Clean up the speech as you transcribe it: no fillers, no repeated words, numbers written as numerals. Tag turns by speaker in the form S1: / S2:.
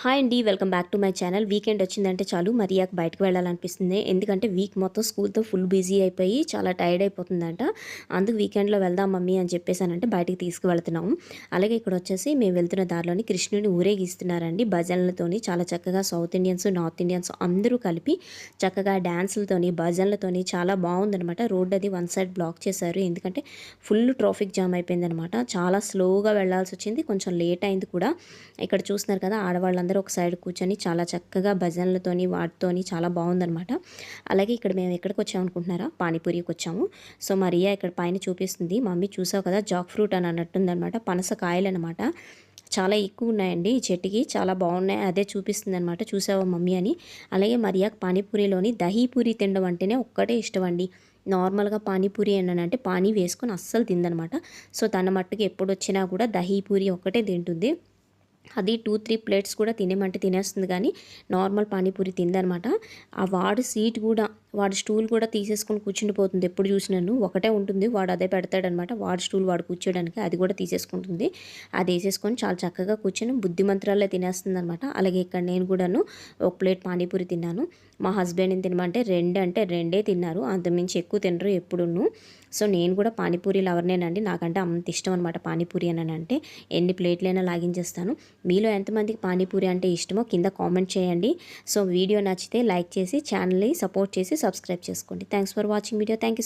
S1: Hi అండి, welcome back to my channel. Weekend వచ్చిందంటే చాలు మరియాకు బయటకు వెళ్ళాలనిపిస్తుంది. ఎందుకంటే వీక్ మొత్తం స్కూల్తో ఫుల్ బిజీ అయిపోయి చాలా టైర్డ్ అయిపోతుందంట. అందుకు వీకెండ్లో వెళ్దాం మమ్మీ అని చెప్పేసానంటే బయటికి తీసుకువెళ్తున్నాము. అలాగే ఇక్కడ వచ్చేసి మేము వెళ్తున్న దారిలోని కృష్ణుని ఊరేగిస్తున్నారండి భజనలతోని. చాలా చక్కగా సౌత్ ఇండియన్స్, నార్త్ ఇండియన్స్ అందరూ కలిపి చక్కగా డ్యాన్సులతోని, భజనలతోని చాలా బాగుందనమాట. రోడ్ అది వన్ సైడ్ బ్లాక్ చేశారు. ఎందుకంటే ఫుల్ ట్రాఫిక్ జామ్ అయిపోయిందనమాట. చాలా స్లోగా వెళ్లాల్సి వచ్చింది, కొంచెం లేట్ అయింది కూడా. ఇక్కడ చూస్తున్నారు కదా, ఆడవాళ్ళందరూ ఒక సైడ్ కూర్చొని చాలా చక్కగా భజనలతోని వాటితోని చాలా బాగుందనమాట. అలాగే ఇక్కడ మేము ఎక్కడికి వచ్చాము అనుకుంటున్నారా, పానీపూరికి వచ్చాము. సో మరియా ఇక్కడ పైన చూపిస్తుంది, మమ్మీ చూసావు కదా జాక్ ఫ్రూట్ అని అన్నట్టుందనమాట. పనస కాయలు అనమాట, చాలా ఎక్కువ ఉన్నాయండి ఈ చెట్టుకి, చాలా బాగున్నాయి. అదే చూపిస్తుంది అనమాట, చూసావా మమ్మీ అని. అలాగే మరియాకు పానీపూరిలోని దహీపూరి తినడం అంటేనే ఒక్కటే ఇష్టం అండి. నార్మల్గా పానీపూరి అంటే పానీ వేసుకొని అస్సలు తిందనమాట. సో తన మట్టుకు ఎప్పుడు వచ్చినా కూడా దహీపూరి ఒక్కటే తింటుంది. అది 2-3 ప్లేట్స్ కూడా తినేమంటే తినేస్తుంది, కానీ నార్మల్ పానీపూరి తిందనమాట. ఆ వాడు సీట్ కూడా, వాడు స్టూల్ కూడా తీసేసుకొని కూర్చుండిపోతుంది. ఎప్పుడు చూసినాను ఒకటే ఉంటుంది, వాడు అదే పెడతాడనమాట. వాడు స్టూల్ వాడు కూర్చోడానికి అది కూడా తీసేసుకుంటుంది. అది వేసేసుకొని చాలా చక్కగా కూర్చొని బుద్ధిమంత్రాలే తినేస్తుంది అనమాట. అలాగే ఇక్కడ నేను కూడాను ఒక ప్లేట్ పానీపూరి తిన్నాను. మా హస్బెండ్ని తినమంటే అంటే రెండే తిన్నారు, అంతమించి ఎక్కువ తినరు ఎప్పుడును. సో నేను కూడా పానీపూరి లవర్నేనండి, నాకంటే అంత ఇష్టం అనమాట పానీపూరి అని అంటే. ఎన్ని ప్లేట్లైనా లాగించేస్తాను. మీలో ఎంతమందికి పానీపూరి అంటే ఇష్టమో కింద కామెంట్ చేయండి. సో వీడియో నచ్చితే లైక్ చేసి ఛానల్ని సపోర్ట్ చేసి సబ్స్క్రైబ్ చేసుకోండి. Thanks for watching video. Thank you.